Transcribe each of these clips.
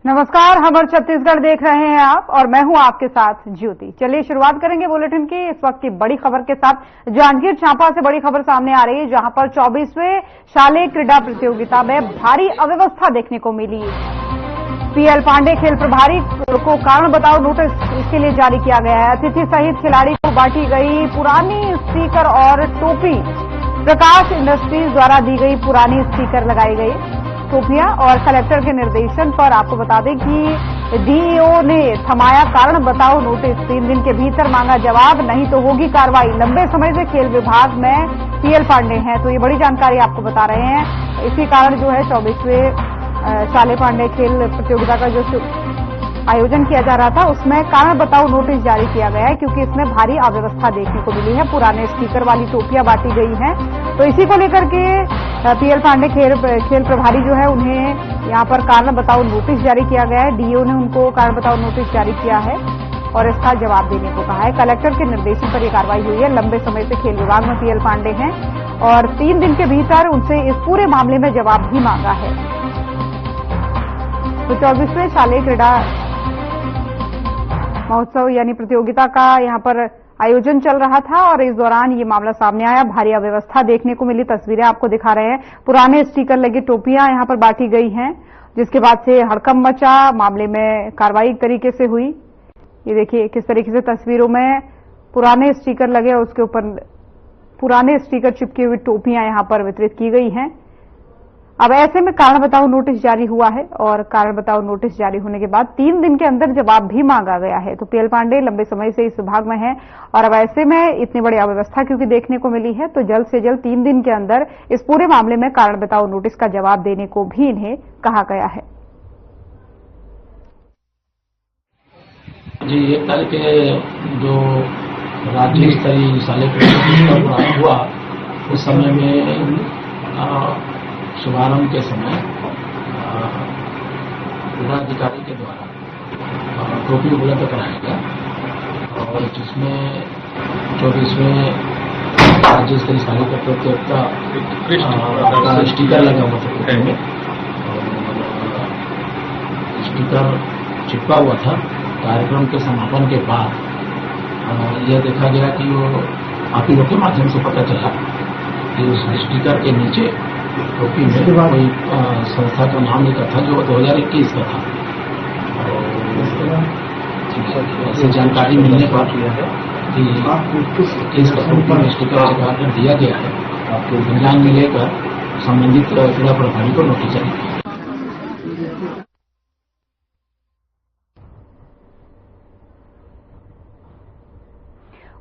नमस्कार, खबर छत्तीसगढ़ देख रहे हैं आप और मैं हूं आपके साथ ज्योति। चलिए शुरुआत करेंगे बुलेटिन की इस वक्त की बड़ी खबर के साथ। जांजगीर चांपा से बड़ी खबर सामने आ रही है, जहां पर 24वें शालेय क्रीड़ा प्रतियोगिता में भारी अव्यवस्था देखने को मिली। पीएल पांडे खेल प्रभारी को कारण बताओ नोटिस इसके लिए जारी किया गया है। अतिथि सहित खिलाड़ी को बांटी गई पुरानी स्टीकर और टोपी। प्रकाश इंडस्ट्रीज द्वारा दी गई पुरानी स्टीकर लगाई गई टोपियां और कलेक्टर के निर्देशन पर आपको बता दें कि डीईओ ने थमाया कारण बताओ नोटिस। 3 दिन के भीतर मांगा जवाब, नहीं तो होगी कार्रवाई। लंबे समय से खेल विभाग में पीएल पांडे हैं, तो ये बड़ी जानकारी आपको बता रहे हैं। इसी कारण जो है 24वें शालेय पांडे खेल प्रतियोगिता का जो आयोजन किया जा रहा था उसमें कारण बताओ नोटिस जारी किया गया है, क्योंकि इसमें भारी अव्यवस्था देखने को मिली है। पुराने स्टीकर वाली टोपियां बांटी गई हैं, तो इसी को लेकर के पीएल पांडे खेल प्रभारी जो है उन्हें यहां पर कारण बताओ नोटिस जारी किया गया है। डीओ ने उनको कारण बताओ नोटिस जारी किया है और इसका जवाब देने को कहा है। कलेक्टर के निर्देशन पर यह कार्रवाई हुई है। लंबे समय से खेल विभाग में पीएल पांडे हैं और 3 दिन के भीतर उनसे इस पूरे मामले में जवाब भी मांगा है। तो 24वें शालेय क्रीड़ा महोत्सव यानी प्रतियोगिता का यहां पर आयोजन चल रहा था और इस दौरान ये मामला सामने आया। भारी अव्यवस्था देखने को मिली, तस्वीरें आपको दिखा रहे हैं। पुराने स्टीकर लगी टोपियां यहां पर बांटी गई हैं, जिसके बाद से हड़कंप मचा। मामले में कार्रवाई एक तरीके से हुई। ये देखिए किस तरीके से तस्वीरों में पुराने स्टीकर लगे और उसके ऊपर पुराने स्टीकर चिपकी हुई टोपियां यहां पर वितरित की गई हैं। अब ऐसे में कारण बताओ नोटिस जारी हुआ है और कारण बताओ नोटिस जारी होने के बाद 3 दिन के अंदर जवाब भी मांगा गया है। तो पीएल पांडे लंबे समय से इस विभाग में हैं और अब ऐसे में इतनी बड़ी अव्यवस्था क्योंकि देखने को मिली है, तो जल्द से जल्द 3 दिन के अंदर इस पूरे मामले में कारण बताओ नोटिस का जवाब देने को भी इन्हें कहा गया है। जी, 1 तारीख के जो राज्य स्तरीय शालेय क्रीड़ा हुआ उस समय में शुभारंभ के समय जिलाधिकारी के द्वारा टोपी उपलब्ध कराया गया और जिसमें 24वें राज्य स्तरीय शालेय प्रतियोगिता का स्टीकर लगा हुआ था टोपी में। स्टीकर चिपका हुआ था। कार्यक्रम के समापन के बाद यह देखा गया कि वो आप ही लोग के माध्यम से पता चला कि उस स्टीकर के नीचे टोपी में कोई संस्था का नाम लिखा था जो 2021 का था। ऐसी जानकारी मिलने पर कि इस टोपी में स्टीकर लगाकर दिया गया है, आपको संज्ञान में लेकर संबंधित क्रीड़ा प्रभारी को नोटिस जारी किया।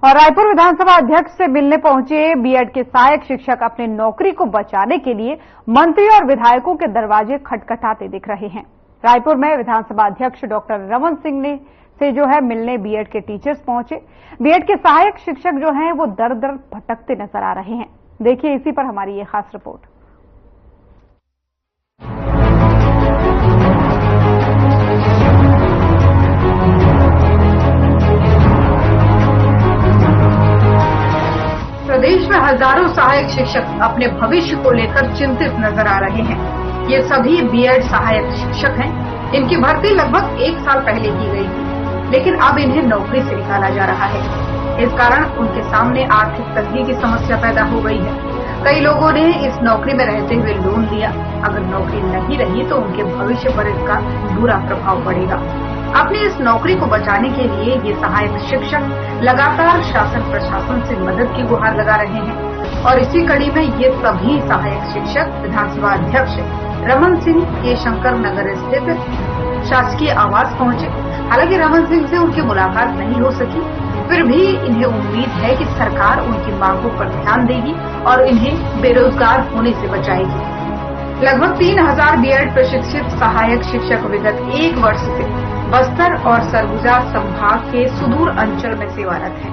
और रायपुर विधानसभा अध्यक्ष से मिलने पहुंचे बीएड के सहायक शिक्षक अपने नौकरी को बचाने के लिए मंत्री और विधायकों के दरवाजे खटखटाते दिख रहे हैं। रायपुर में विधानसभा अध्यक्ष डॉक्टर रमन सिंह से जो है मिलने बीएड के टीचर्स पहुंचे। बीएड के सहायक शिक्षक जो हैं वो दर दर भटकते नजर आ रहे हैं। देखिए इसी पर हमारी ये खास रिपोर्ट। प्रदेश में हजारों सहायक शिक्षक अपने भविष्य को लेकर चिंतित नजर आ रहे हैं। ये सभी बीएड सहायक शिक्षक हैं। इनकी भर्ती लगभग 1 साल पहले की गई थी, लेकिन अब इन्हें नौकरी से निकाला जा रहा है। इस कारण उनके सामने आर्थिक तंगी की समस्या पैदा हो गई है। कई लोगों ने इस नौकरी में रहते हुए लोन लिया। अगर नौकरी नहीं रही तो उनके भविष्य पर इसका बुरा प्रभाव पड़ेगा। अपनी इस नौकरी को बचाने के लिए ये सहायक शिक्षक लगातार शासन प्रशासन से मदद की गुहार लगा रहे हैं और इसी कड़ी में ये सभी सहायक शिक्षक विधानसभा अध्यक्ष रमन सिंह के शंकर नगर स्थित शासकीय आवास पहुंचे। हालांकि रमन सिंह से उनकी मुलाकात नहीं हो सकी, फिर भी इन्हें उम्मीद है कि सरकार उनकी मांगों पर ध्यान देगी और इन्हें बेरोजगार होने से बचाएगी। लगभग 3000 बीएड प्रशिक्षित सहायक शिक्षक विगत 1 वर्ष से बस्तर और सरगुजा संभाग के सुदूर अंचल में सेवारत हैं।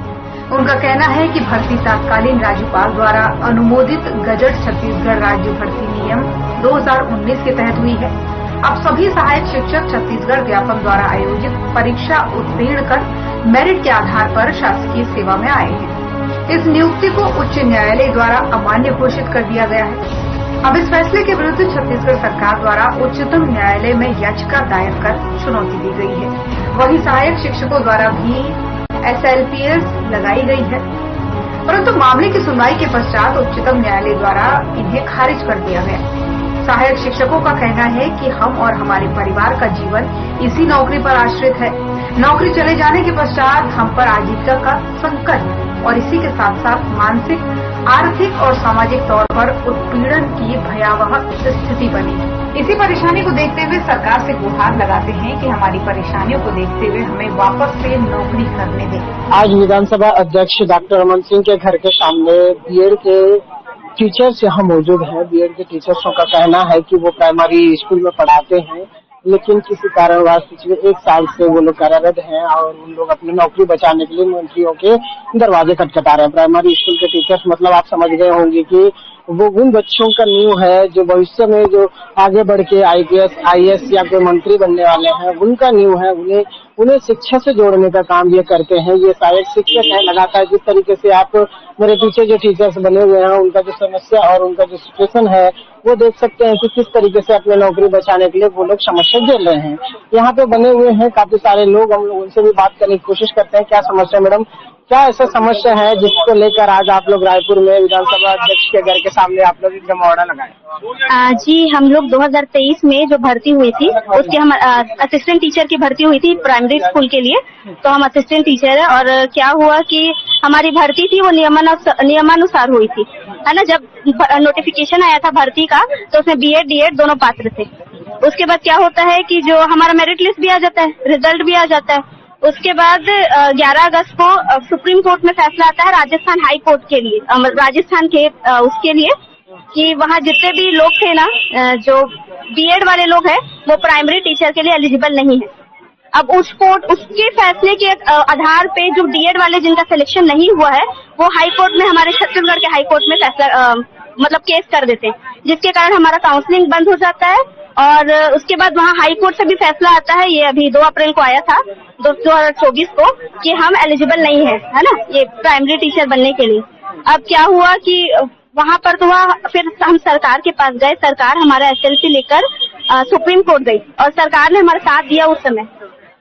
उनका कहना है कि भर्ती तत्कालीन राज्यपाल द्वारा अनुमोदित गजट छत्तीसगढ़ राज्य भर्ती नियम 2019 के तहत हुई है। अब सभी सहायक शिक्षक छत्तीसगढ़ व्यापम द्वारा आयोजित परीक्षा उत्तीर्ण कर मेरिट के आधार पर शासकीय सेवा में आए हैं। इस नियुक्ति को उच्च न्यायालय द्वारा अमान्य घोषित कर दिया गया है। अब इस फैसले के विरुद्ध छत्तीसगढ़ सरकार द्वारा उच्चतम न्यायालय में याचिका दायर कर चुनौती दी गई है। वहीं सहायक शिक्षकों द्वारा भी SLPS लगाई गई है, परंतु मामले की सुनवाई के पश्चात उच्चतम न्यायालय द्वारा इन्हें खारिज कर दिया गया। सहायक शिक्षकों का कहना है कि हम और हमारे परिवार का जीवन इसी नौकरी पर आश्रित है। नौकरी चले जाने के पश्चात हम पर आजीविका का संकट और इसी के साथ साथ मानसिक, आर्थिक और सामाजिक तौर पर उत्पीड़न की भयावह स्थिति बनेगी। इसी परेशानी को देखते हुए सरकार से गुहार लगाते हैं कि हमारी परेशानियों को देखते हुए हमें वापस से नौकरी करने दें। आज विधानसभा अध्यक्ष डॉक्टर रमन सिंह के घर के सामने बीएड के टीचर्स यहाँ मौजूद हैं। बीएड के टीचर्सों का कहना है कि वो प्राइमरी स्कूल में पढ़ाते हैं, लेकिन किसी कारणवश पिछले 1 साल से वो लोग कार्यरत हैं और उन लोग अपनी नौकरी बचाने के लिए मंत्रियों के दरवाजे खटखटा रहे हैं। प्राइमरी स्कूल के टीचर्स मतलब आप समझ गए होंगे कि वो उन बच्चों का नींव है जो भविष्य में जो आगे बढ़ के IPS, IAS या कोई मंत्री बनने वाले हैं, उनका नींव है। उन्हें शिक्षा से जोड़ने का काम ये करते हैं। ये सहायक शिक्षक है। लगातार जिस तरीके से आप मेरे पीछे जो टीचर्स बने हुए हैं उनका जो समस्या और उनका जो सिचुएशन है वो देख सकते हैं कि किस तरीके से अपने नौकरी बचाने के लिए वो लोग समस्या झेल रहे हैं। यहाँ पे बने हुए हैं काफी सारे लोग, हम लोग उनसे भी बात करने की कोशिश करते हैं। क्या समस्या मैडम, क्या ऐसा समस्या है जिसको लेकर आज आप लोग रायपुर में विधानसभा अध्यक्ष के घर के सामने आप लोग एक जमावड़ा लगाए? जी, हम लोग 2023 में जो भर्ती हुई थी उसके हम असिस्टेंट टीचर की भर्ती हुई थी प्राइमरी स्कूल के लिए, तो हम असिस्टेंट टीचर है। और क्या हुआ कि हमारी भर्ती थी वो नियमानुसार हुई थी, है ना। जब नोटिफिकेशन आया था भर्ती का तो उसमें BEd DEd दोनों पात्र थे। उसके बाद क्या होता है कि जो हमारा मेरिट लिस्ट भी आ जाता है, रिजल्ट भी आ जाता है। उसके बाद 11 अगस्त को सुप्रीम कोर्ट में फैसला आता है राजस्थान हाई कोर्ट के लिए, राजस्थान के उसके लिए कि वहाँ जितने भी लोग थे ना, जो बीएड वाले लोग हैं वो प्राइमरी टीचर के लिए एलिजिबल नहीं है। अब उसके फैसले के आधार पे जो डीएड वाले जिनका सिलेक्शन नहीं हुआ है वो हाई कोर्ट में, हमारे छत्तीसगढ़ के हाई कोर्ट में फैसला मतलब केस कर देते हैं, जिसके कारण हमारा काउंसलिंग बंद हो जाता है। और उसके बाद वहाँ हाई कोर्ट से भी फैसला आता है, ये अभी 2 अप्रैल को आया था 2024 को, कि हम एलिजिबल नहीं है ना, ये प्राइमरी टीचर बनने के लिए। अब क्या हुआ कि वहाँ पर तो फिर हम सरकार के पास गए, सरकार हमारा SLP लेकर सुप्रीम कोर्ट गई और सरकार ने हमारा साथ दिया उस समय।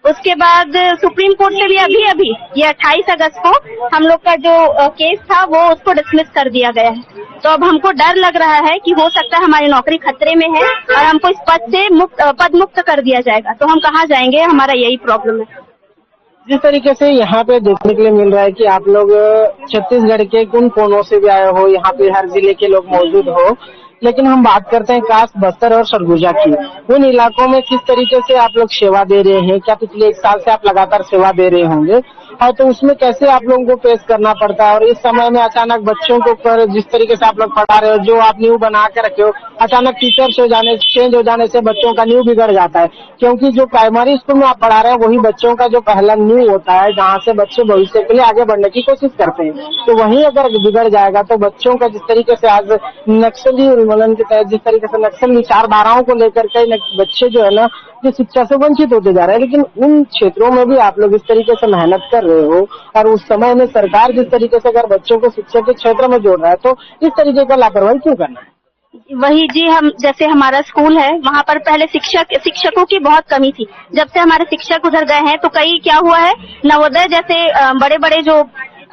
उसके बाद सुप्रीम कोर्ट से भी अभी ये 28 अगस्त को हम लोग का जो केस था वो उसको डिसमिस कर दिया गया है। तो अब हमको डर लग रहा है कि हो सकता है हमारी नौकरी खतरे में है और हमको इस पद से पद मुक्त कर दिया जाएगा, तो हम कहाँ जाएंगे, हमारा यही प्रॉब्लम है। जिस तरीके से यहाँ पे देखने के लिए मिल रहा है कि आप लोग छत्तीसगढ़ के किन कोनों से भी आए हो, यहाँ पे हर जिले के लोग मौजूद हो, लेकिन हम बात करते हैं कास, बस्तर और सरगुजा की। उन इलाकों में किस तरीके से आप लोग सेवा दे रहे हैं? क्या पिछले 1 साल से आप लगातार सेवा दे रहे होंगे, और तो उसमें कैसे आप लोगों को पेश करना पड़ता है? और इस समय में अचानक बच्चों के ऊपर जिस तरीके से आप लोग पढ़ा रहे हो, जो आप न्यू बना के रखे हो, अचानक टीचर्स चेंज हो जाने से बच्चों का न्यू बिगड़ जाता है, क्योंकि जो प्राइमरी स्कूल में आप पढ़ा रहे हैं वही बच्चों का जो पहला न्यू होता है, जहाँ से बच्चे भविष्य के लिए आगे बढ़ने की कोशिश करते हैं। तो वहीं अगर बिगड़ जाएगा तो बच्चों का जिस तरीके से आज नक्सली उन्मूलन के तहत जिस तरीके से नक्सल विचारधाराओं को लेकर कई बच्चे जो है ना जो शिक्षा से वंचित होते जा रहे हैं, लेकिन उन क्षेत्रों में भी आप लोग इस तरीके से मेहनत कर रहे हो, और उस समय में सरकार जिस तरीके से अगर बच्चों को शिक्षा के क्षेत्र में जोड़ रहा है तो इस तरीके का लापरवाही क्यों करना है? वही जी, हम जैसे हमारा स्कूल है वहाँ पर पहले शिक्षकों की बहुत कमी थी। जब से हमारे शिक्षक उधर गए हैं तो कई क्या हुआ है, नवोदय जैसे बड़े बड़े जो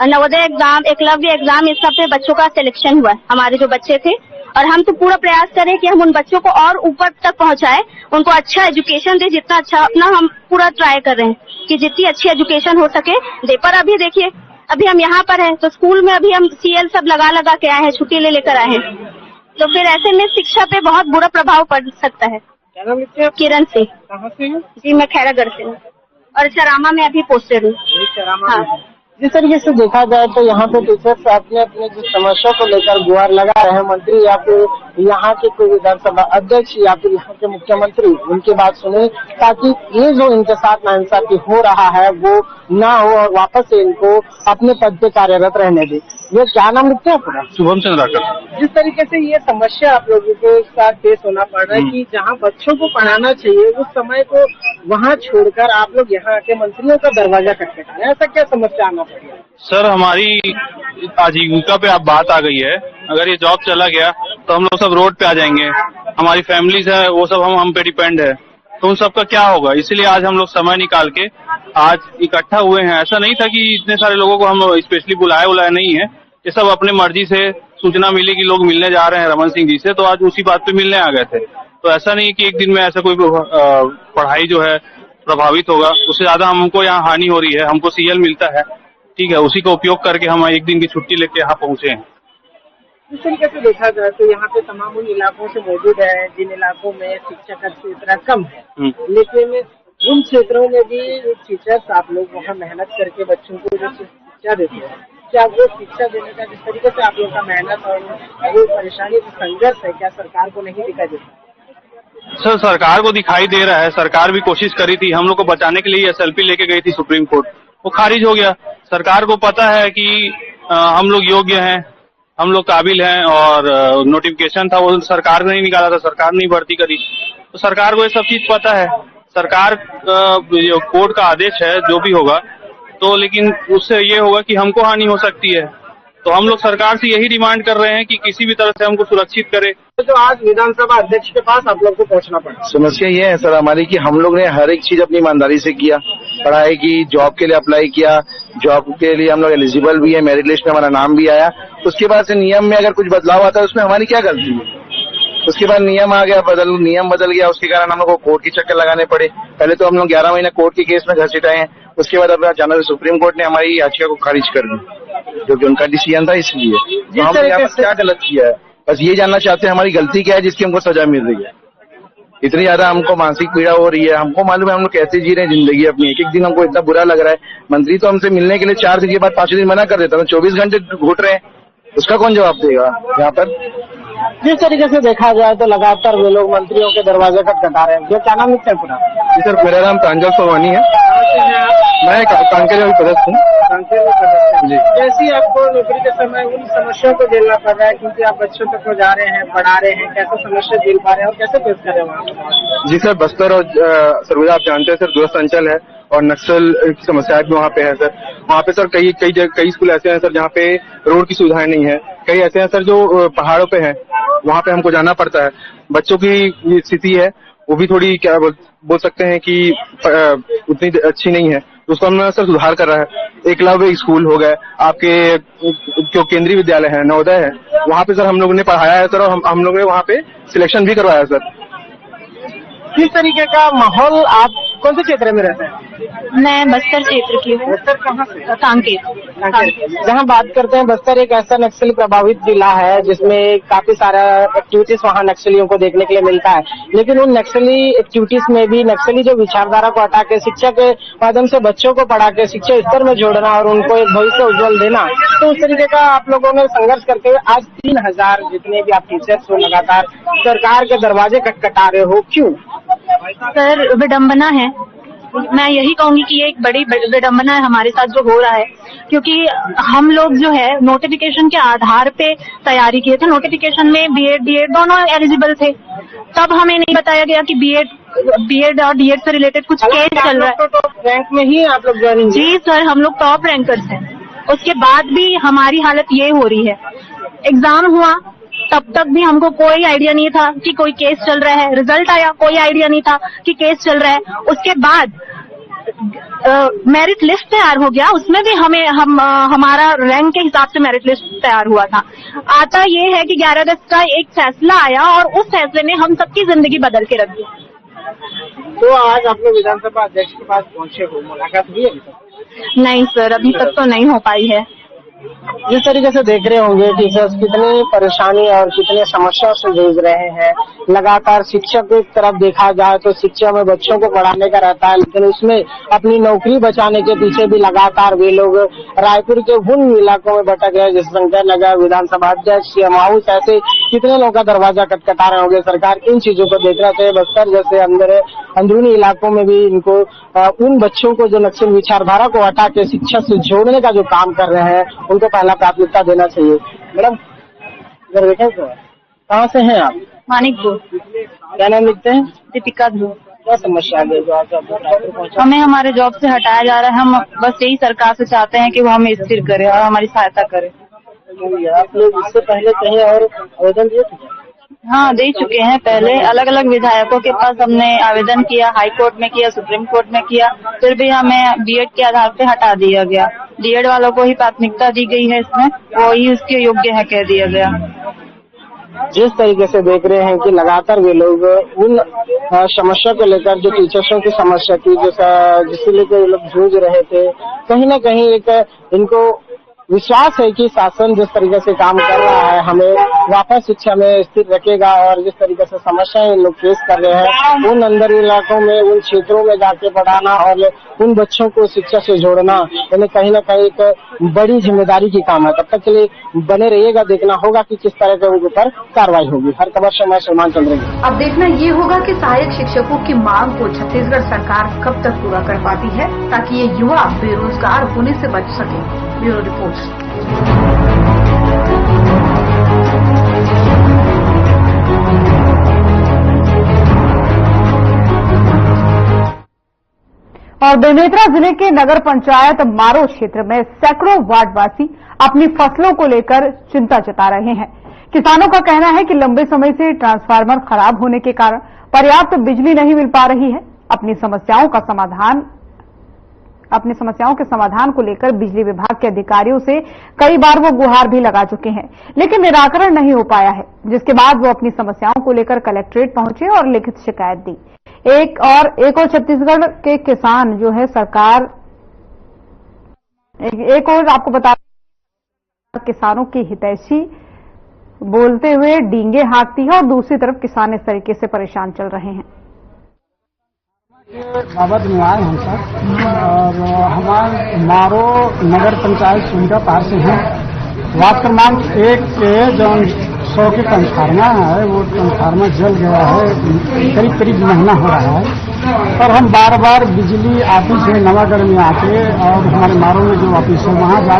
नवोदय एग्जाम, एकलव्य एग्जाम, इस सब पे बच्चों का सिलेक्शन हुआ है, हमारे जो बच्चे थे। और हम तो पूरा प्रयास करें कि हम उन बच्चों को और ऊपर तक पहुंचाएं, उनको अच्छा एजुकेशन दे, जितना अच्छा अपना हम पूरा ट्राई कर रहे हैं कि जितनी अच्छी एजुकेशन हो सके दे। पर अभी देखिए, अभी हम यहाँ पर हैं तो स्कूल में अभी हम CL सब लगा के आए हैं, छुट्टी ले लेकर आए हैं, तो फिर ऐसे में शिक्षा पे बहुत बुरा प्रभाव पड़ सकता है। किरण से। कहाँ से? जी, मैं खैरागढ़ से हूँ और चरामा में अभी पोस्टेड हूँ। हाँ। जिस तरीके से देखा जाए तो यहाँ पे टीचर्स अपने अपने जिस समस्या को लेकर गुहार लगा रहे हैं, मंत्री या फिर यहाँ के कोई विधानसभा अध्यक्ष या फिर यहाँ के मुख्यमंत्री उनकी बात सुने, ताकि ये जो इनके साथ नाइंसाफी हो रहा है वो ना हो और वापस से इनको अपने पद पे कार्यरत रहने दे। ये क्या नाम लिखते हैं आपका? शुभम चंद्राकर। जिस तरीके से ये समस्या आप लोगों के साथ पेश होना पड़ रहा है कि जहाँ बच्चों को पढ़ाना चाहिए उस समय को वहाँ छोड़कर आप लोग यहाँ के मंत्रियों का दरवाजा खटखटा रहे हैं, ऐसा क्या समस्या आना पड़ी? सर, हमारी आजीविका पे आप बात आ गई है। अगर ये जॉब चला गया तो हम लोग सब रोड पे आ जाएंगे, हमारी फैमिलीज है वो सब हम पे डिपेंड है, तो उन सबका क्या होगा। इसलिए आज हम लोग समय निकाल के आज इकट्ठा हुए हैं। ऐसा नहीं था कि इतने सारे लोगों को हम स्पेशली बुलाया नहीं है, ये सब अपने मर्जी से सूचना मिली कि लोग मिलने जा रहे हैं रमन सिंह जी से, तो आज उसी बात पे मिलने आ गए थे। तो ऐसा नहीं कि एक दिन में ऐसा कोई पढ़ाई जो है प्रभावित होगा, उससे ज्यादा हमको यहाँ हानि हो रही है। हमको सीएल मिलता है, ठीक है, उसी का उपयोग करके हम एक दिन की छुट्टी लेके यहाँ पहुंचे हैं। इस तरीके से देखा जाए तो यहाँ पे तमाम उन इलाकों से मौजूद है जिन इलाकों में शिक्षा का क्षेत्र कम है, लेकिन उन क्षेत्रों में भी टीचर्स आप लोग वहाँ मेहनत करके बच्चों को जो शिक्षा देते हैं, क्या वो शिक्षा देने का जिस तरीके से आप लोग का मेहनत और वो परेशानी संघर्ष है, क्या सरकार को नहीं दिखाई देता? सर, सरकार को दिखाई दे रहा है। सरकार भी कोशिश करी थी, हम लोग को बचाने के लिए SLP लेके गई थी सुप्रीम कोर्ट, वो खारिज हो गया। सरकार को पता है कि हम लोग योग्य हैं, हम लोग काबिल हैं, और नोटिफिकेशन था वो सरकार ने नहीं निकाला था, सरकार ने भर्ती करी, तो सरकार को ये सब चीज पता है। सरकार कोर्ट का आदेश है जो भी होगा, तो लेकिन उससे ये होगा कि हमको हानि हो सकती है। तो हम लोग सरकार से यही डिमांड कर रहे हैं कि किसी भी तरह से हमको सुरक्षित करे। तो आज विधानसभा अध्यक्ष के पास आप लोग को पहुंचना पड़ा। समस्या ये है सर हमारी कि हम लोग ने हर एक चीज अपनी ईमानदारी से किया, पढ़ाई की, जॉब के लिए अप्लाई किया, जॉब के लिए हम लोग एलिजिबल भी है, मेरिट लिस्ट में हमारा नाम भी आया। उसके बाद से नियम में अगर कुछ बदलाव आता है उसमें हमारी क्या गलती है? उसके बाद नियम आ गया, नियम बदल गया, उसके कारण हम लोग को कोर्ट के चक्कर लगाने पड़े। पहले तो हम लोग 11 महीने कोर्ट के केस में घसीटाए हैं, उसके बाद अब अचानक सुप्रीम कोर्ट ने हमारी याचिका को खारिज कर दी, जो कि उनका डिसीजन था। इसलिए तो हम यहाँ पर क्या गलत किया है, बस ये जानना चाहते हैं हमारी गलती क्या है जिसकी हमको सजा मिल रही है। इतनी ज्यादा हमको मानसिक पीड़ा हो रही है, हमको मालूम है हम लोग कैसे जी रहे हैं जिंदगी अपनी। एक एक दिन हमको इतना बुरा लग रहा है। मंत्री तो हमसे मिलने के लिए 4 दिन के बाद 5 दिन मना कर देता है, 24 घंटे घुट रहे हैं, उसका कौन जवाब देगा यहाँ पर? जिस तरीके से देखा जाए तो लगातार वे लोग मंत्रियों के दरवाजे खटखटा रहे हैं। क्या नाम लिखते हैं पूरा? जी सर, मेरा नाम प्रांजल सोमानी है, मैं कांकेर में पदस्थ हूँ। जी, जैसे आपको नौकरी के समय उन समस्याओं को झेलना पड़ रहा है क्योंकि आप बच्चों तक को जा रहे हैं, पढ़ा रहे हैं, कैसे समस्या झेल पा रहे हैं और कैसे पेश कर रहे हैं? जी सर, बस्तर और सरगुजा आप जानते हैं सर दूरस्थ अंचल है और नक्सल की समस्याएं भी वहाँ पे है सर। वहाँ पे सर कई स्कूल ऐसे हैं सर जहाँ पे रोड की सुविधाएं नहीं है, कई ऐसे हैं सर जो पहाड़ों पे हैं, वहाँ पे हमको जाना पड़ता है। बच्चों की स्थिति है वो भी थोड़ी क्या बोल सकते हैं कि उतनी अच्छी नहीं है, उसको हमने सर सुधार कर रहा है। एकलव्य स्कूल हो गए, आपके जो केंद्रीय विद्यालय है, नवोदय है, वहाँ पे सर हम लोगों ने पढ़ाया है सर, और हम लोगों ने वहाँ पे सिलेक्शन भी करवाया है सर। किस तरीके का माहौल, आप कौन से क्षेत्र में रहते हैं? मैं बस्तर क्षेत्र की हूँ। बस्तर कहाँ से? कांकेर। जहाँ बात करते हैं, बस्तर एक ऐसा नक्सली प्रभावित जिला है जिसमें काफी सारा एक्टिविटीज वहाँ नक्सलियों को देखने के लिए मिलता है, लेकिन उन नक्सली एक्टिविटीज में भी नक्सली जो विचारधारा को हटा के शिक्षा के माध्यम से बच्चों को पढ़ा के शिक्षा स्तर में जोड़ना और उनको एक भविष्य उज्जवल देना, तो उस तरीके का आप लोगों ने संघर्ष करके आज 3000 जितने भी आप टीचर्स हो लगातार सरकार के दरवाजे खटखटा रहे हो, क्यों? सर, विडम्बना है। मैं यही कहूंगी कि ये एक बड़ी विडम्बना है हमारे साथ जो हो रहा है, क्योंकि हम लोग जो है नोटिफिकेशन के आधार पे तैयारी किए थे। नोटिफिकेशन में बीएड डीएड दोनों एलिजिबल थे, तब हमें नहीं बताया गया कि बीएड और डीएड से रिलेटेड कुछ केस चल रहा है। टॉप रैंक में ही आप लोग ज्वाइन? जी सर, हम लोग टॉप रैंकर्स हैं। उसके बाद भी हमारी हालत ये हो रही है। एग्जाम हुआ तब तक भी हमको कोई आइडिया नहीं था कि कोई केस चल रहा है। रिजल्ट आया, कोई आइडिया नहीं था कि केस चल रहा है। उसके बाद मेरिट लिस्ट तैयार हो गया, उसमें भी हमारा रैंक के हिसाब से मेरिट लिस्ट तैयार हुआ था। आता ये है कि 11 अगस्त का एक फैसला आया और उस फैसले ने हम सबकी जिंदगी बदल के रख दी। तो आज आप लोग विधानसभा अध्यक्ष के पास पहुंचे हो, मुलाकात हुई है? नहीं सर, अभी तक तो नहीं हो पाई है। जिस तरीके से देख रहे होंगे टीचर्स कितनी परेशानी और कितने समस्याओं से जूझ रहे हैं। लगातार शिक्षक की तरफ देखा जाए तो शिक्षा में बच्चों को पढ़ाने का रहता है, लेकिन उसमें अपनी नौकरी बचाने के पीछे भी लगातार वे लोग रायपुर के उन इलाकों में भटक रहे, जैसे शंकर नगर, विधानसभा अध्यक्ष, सीएम हाउस, ऐसे कितने लोगों का दरवाजा खटखटा रहे होंगे। सरकार इन चीजों को देखना चाहिए। बस्तर जैसे अंदरूनी इलाकों में भी इनको उन बच्चों को जो नक्सल विचारधारा को हटा के शिक्षा से जोड़ने का जो काम कर रहे हैं उनको पहला प्राथमिकता देना चाहिए। मैडम इधर देखें, तो कहाँ से हैं आप? मानिकपुर। क्या नाम लिखते हैं? दीपिका ध्रुव। क्या समस्या है जो आज आप रायपुर पहुंचे? हमें हमारे जॉब से हटाया जा रहा है। हम बस यही सरकार से चाहते हैं कि वो हमें स्थिर करे और हमारी सहायता करे। हुई है, आप लोग इससे पहले कहीं और आवेदन दिए थे? हाँ, दे चुके हैं। पहले अलग अलग विधायकों के पास हमने आवेदन किया, हाई कोर्ट में किया, सुप्रीम कोर्ट में किया, फिर भी हमें बीएड के आधार पे हटा दिया गया। डीएड वालों को ही प्राथमिकता दी गई है, इसमें वो ही उसके योग्य है कह दिया गया। जिस तरीके से देख रहे हैं कि लगातार वे लोग उन समस्या को लेकर, जो टीचर्सों की समस्या थी, जिससे लेकर ये लोग जूझ रहे थे, कहीं न कहीं एक इनको विश्वास है कि शासन जिस तरीके से काम कर रहा है हमें वापस शिक्षा में स्थिर रखेगा, और जिस तरीके से समस्याएं लोग फेस कर रहे हैं उन अंदर इलाकों में, उन क्षेत्रों में जाके पढ़ाना और उन बच्चों को शिक्षा से जोड़ना, यानी कहीं न कहीं एक बड़ी जिम्मेदारी की काम है। तब तक के लिए बने रहिएगा, देखना होगा कि किस तरह के उनके ऊपर कार्रवाई होगी। हर खबर से मैं सलमान चंद्र। अब देखना ये होगा कि सहायक शिक्षकों की मांग को छत्तीसगढ़ सरकार कब तक पूरा कर पाती है, ताकि ये युवा बेरोजगार होने से बच सके। Bureau report. और बेमेतरा जिले के नगर पंचायत मारो क्षेत्र में सैकड़ों वार्डवासी अपनी फसलों को लेकर चिंता जता रहे हैं। किसानों का कहना है कि लंबे समय से ट्रांसफार्मर खराब होने के कारण पर्याप्त बिजली नहीं मिल पा रही है। अपनी समस्याओं के समाधान को लेकर बिजली विभाग के अधिकारियों से कई बार वो गुहार भी लगा चुके हैं, लेकिन निराकरण नहीं हो पाया है, जिसके बाद वो अपनी समस्याओं को लेकर कलेक्ट्रेट पहुंचे और लिखित शिकायत दी। एक और छत्तीसगढ़ के किसान जो है सरकार एक और आपको बता किसानों की हितैषी बोलते हुए डींगे हाँकती है और दूसरी तरफ किसान इस तरीके से परेशान चल रहे हैं। बाबा धन्यवाद हम सब और हमारे मारो नगर पंचायत सुविधा पार से हैं। वार्ड क्रमांक 1 के जो 100 के ट्रांसफार्मर है वो ट्रांसफार्मर जल गया है, करीब महीना हो रहा है। और हम बार बार बिजली ऑफिस में नवागढ़ में आके और हमारे मारो में जो ऑफिस है वहाँ जा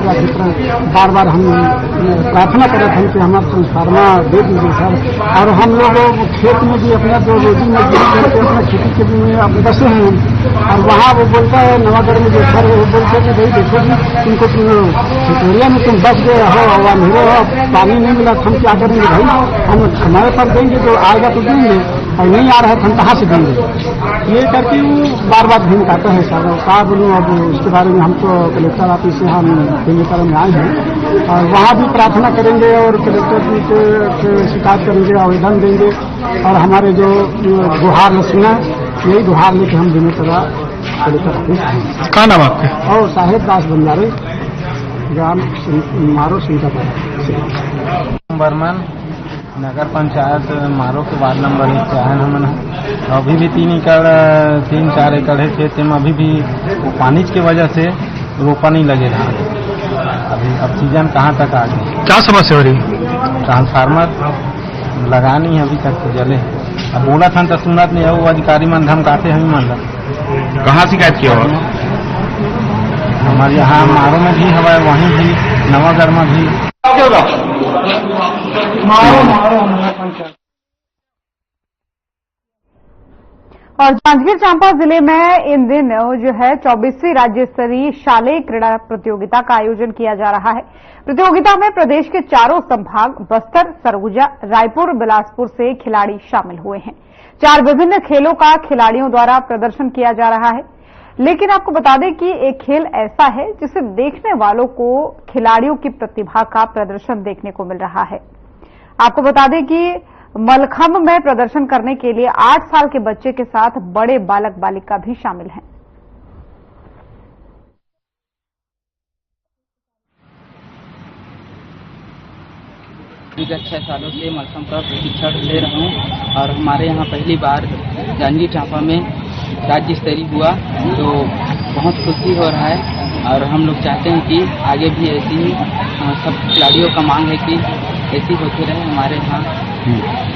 बार बार हम प्रार्थना कर रहे थे कि हमारा ट्रांसफार्मर दे दीजिए सर। और हम लोग खेत में भी अपना जो रोजी मजदूरी करके अपना खेती के भी बसे हैं और वहाँ वो बोलता है नवागढ़ में जो सर वो बोलते कि भाई देखो जी तुमको चितौड़िया में तुम बस गए हो और अंधेरे हो, पानी नहीं मिला, हम क्या करेंगे भाई, हम हमारे पास देंगे जो आएगा तो देंगे और नहीं आ रहा है तो हम कहाँ से देंगे। ये करके वो बार बार धमकाते हैं सर। क्या बोलूँ, अब उसके बारे में हम तो कलेक्टर ऑफिस से हम बेमेतरा में आए हैं और वहाँ भी प्रार्थना करेंगे और कलेक्टर जी से शिकायत करेंगे, आवेदन देंगे और हमारे जो गुहार न सुना यही गुहार लेके हम बेमेतरा कलेक्टर ऑफिस। क्या नाम आपके? और साहेब दास बंजारे, ग्राम मारो सीतापुर। बर्मन नगर पंचायत मारो के वार्ड नंबर 1 से आए हमन। अभी भी 3-4 एकड़ है खेत में, अभी भी वो पानी की वजह से रोपा नहीं लगे रहा। अभी अब सीजन कहाँ तक आ गई। क्या समस्या हो रही? ट्रांसफार्मर लगा नहीं अभी तक तो जले। अब बोला था तो सुनत नहीं है, वो अधिकारी मन धमकाते हैं मन। कहाँ शिकायत किया हुआ? हमारे यहाँ मारो में भी हवा, वहीं भी नवागढ़ में भी। और जांजगीर चांपा जिले में इन दिन जो है 24वीं राज्य स्तरीय शालेय क्रीड़ा प्रतियोगिता का आयोजन किया जा रहा है। प्रतियोगिता में प्रदेश के चारों संभाग बस्तर, सरगुजा, रायपुर, बिलासपुर से खिलाड़ी शामिल हुए हैं। 4 विभिन्न खेलों का खिलाड़ियों द्वारा प्रदर्शन किया जा रहा है। लेकिन आपको बता दें कि एक खेल ऐसा है जिसे देखने वालों को खिलाड़ियों की प्रतिभा का प्रदर्शन देखने को मिल रहा है। आपको बता दें कि मलखंभ में प्रदर्शन करने के लिए 8 साल के बच्चे के साथ बड़े बालक बालिका भी शामिल हैं। विगत 6 सालों से मलखंभ का प्रशिक्षण ले रहा हूं और हमारे यहाँ पहली बार जांजगीर चांपा में राज्य स्तरीय हुआ तो बहुत खुशी हो रहा है और हम लोग चाहते हैं कि आगे भी ऐसी ही सब खिलाड़ियों का मांग है कि ऐसी होती रहे हमारे यहाँ।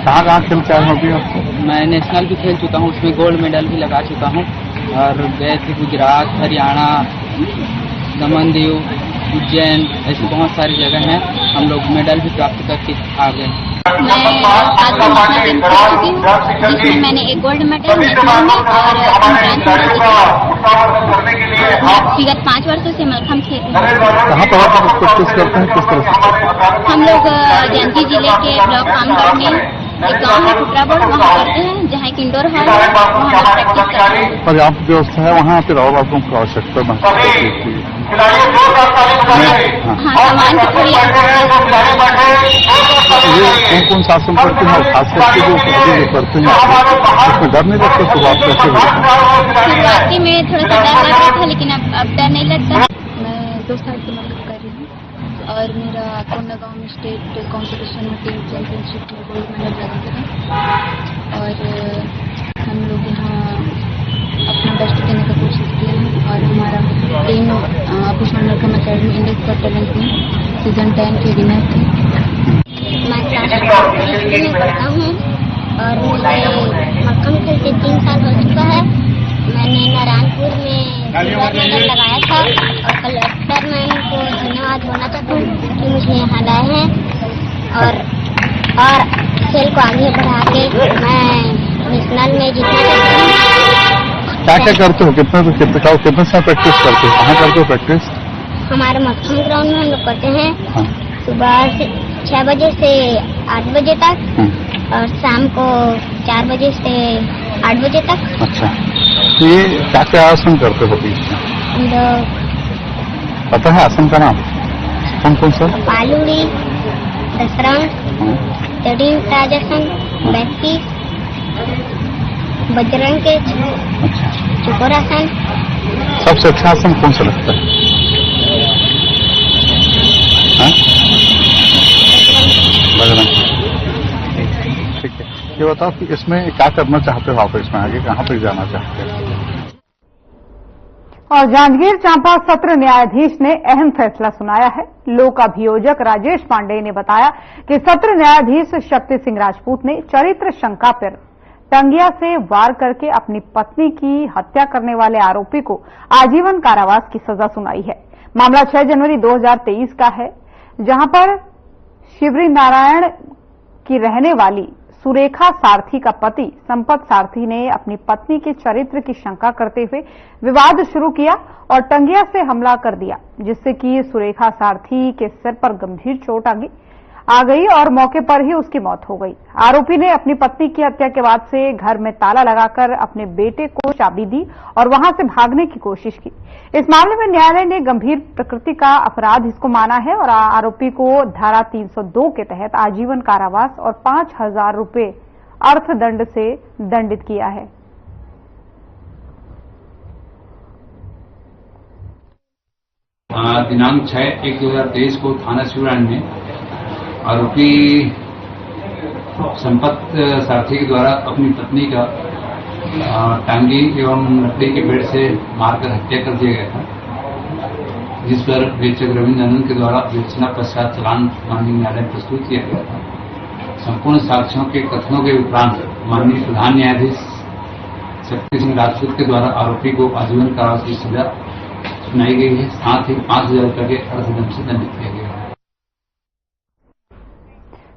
कहाँ खेल क्या होगी आपको? मैं नेशनल भी खेल चुका हूँ, उसमें गोल्ड मेडल भी लगा चुका हूँ और गए थे गुजरात, हरियाणा, दमन दीव, उज्जैन, ऐसी बहुत सारी जगह हैं। हम लोग मेडल भी प्राप्त करके आ गए। मैं जिसमें मैंने एक गोल्ड मेडल नेशनल में और विगत 5 वर्षों से मलखम खेती कहाँ पर आप प्रैक्टिस करते हैं, किस तरह से? हम लोग जांजगीर जिले के ब्लॉक कामगढ़ में एक गांव है टुकराबोड़, वहाँ करते हैं, जहाँ एक इंडोर हॉल है, वहाँ प्रैक्टिस करते हैं। पर्याप्त व्यवस्था है वहाँ पे, और आपको आवश्यकता महसूस होती है? हाँ, सामान की थोड़ी ये कौन शासन करते हैं, और खास करके जो करते हैं उसमें डर नहीं लगता? शुरुआत कैसे हुई? शुरुआती में थोड़ा सा डर लग रहा था, लेकिन अब डर नहीं लगता। मैं 2 साल से मलखम कर रही हूँ और मेरा कोंडागांव में स्टेट कंपटीशन में टीम चैंपियनशिप में गोल्ड मेडल लगा था और हम लोग यहाँ अपना बेस्ट देने का कोशिश किया है और हमारा team Bhushan mallakhamb academy index for talent में सीजन 10 के विनर थे। मैं क्लास में पढ़ता हूँ और मुझे मलखम खेलते 3 साल हो चुका है। मैंने नारायणपुर में सिल्वर मेडल लगाया था और कलेक्टर मैम को धन्यवाद बोलना चाहता हूँ कि मुझे यहाँ लाए हैं और खेल को आगे बढ़ा के मैं नेशनल में जीतना चाहती हूँ। क्या क्या करते हो, कितने साल प्रैक्टिस करते हो, कहाँ करते हो प्रैक्टिस? हमारे मलखम ग्राउंड में हम लोग करते हैं। हाँ। सुबह से 6 बजे से 8 बजे तक और शाम को 4 बजे से 8 बजे तक। अच्छा, तो ये क्या क्या आसन करते हो बीच में? हम लोग पता है आसन का नाम कौन कौन सा? पालूड़ी, दसरंग, तड़ी ताजासन, बैठी, बजरंग के, चुकोरासन। सबसे अच्छा आसन कौन सा लगता है? बजरंग। ठीक है, ये बताओ कि इसमें क्या करना चाहते हो आप, इसमें आगे कहाँ तक जाना चाहते हो? और जांजगीर चांपा सत्र न्यायाधीश ने अहम फैसला सुनाया है। लोक अभियोजक राजेश पांडे ने बताया कि सत्र न्यायाधीश शक्ति सिंह राजपूत ने चरित्र शंका पर टंगिया से वार करके अपनी पत्नी की हत्या करने वाले आरोपी को आजीवन कारावास की सजा सुनाई है। मामला 6 जनवरी 2023 का है, जहां पर शिवरी नारायण की रहने वाली सुरेखा सारथी का पति संपत सारथी ने अपनी पत्नी के चरित्र की शंका करते हुए विवाद शुरू किया और टंगिया से हमला कर दिया, जिससे कि सुरेखा सारथी के सिर पर गंभीर चोट आ गई और मौके पर ही उसकी मौत हो गई। आरोपी ने अपनी पत्नी की हत्या के बाद से घर में ताला लगाकर अपने बेटे को चाबी दी और वहां से भागने की कोशिश की। इस मामले में न्यायालय ने गंभीर प्रकृति का अपराध इसको माना है और आरोपी को धारा 302 के तहत आजीवन कारावास और 5,000 रुपए अर्थदंड से दंडित किया है। दिनांक 6/1/2023 को थाना शिवरान में आरोपी संपत सारथी के द्वारा अपनी पत्नी का टांगी एवं लकड़ी के बेड़ से मारकर हत्या कर दिया गया था, जिस पर विवेचक रविंद्र आनंद के द्वारा विवेचना पश्चात चालान माननीय न्यायालय में प्रस्तुत किया गया था। संपूर्ण साक्ष्यों के कथनों के उपरांत माननीय प्रधान न्यायाधीश शक्ति सिंह राजपूत के द्वारा आरोपी को आजीवन कारावास की सजा सुनाई गई है, साथ ही 5,000 रुपये के अर्थदंड से दंडित किया गया है।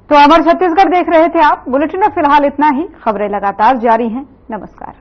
तो अमर छत्तीसगढ़ देख रहे थे आप। बुलेटिन में फिलहाल इतना ही। खबरें लगातार जारी हैं। नमस्कार।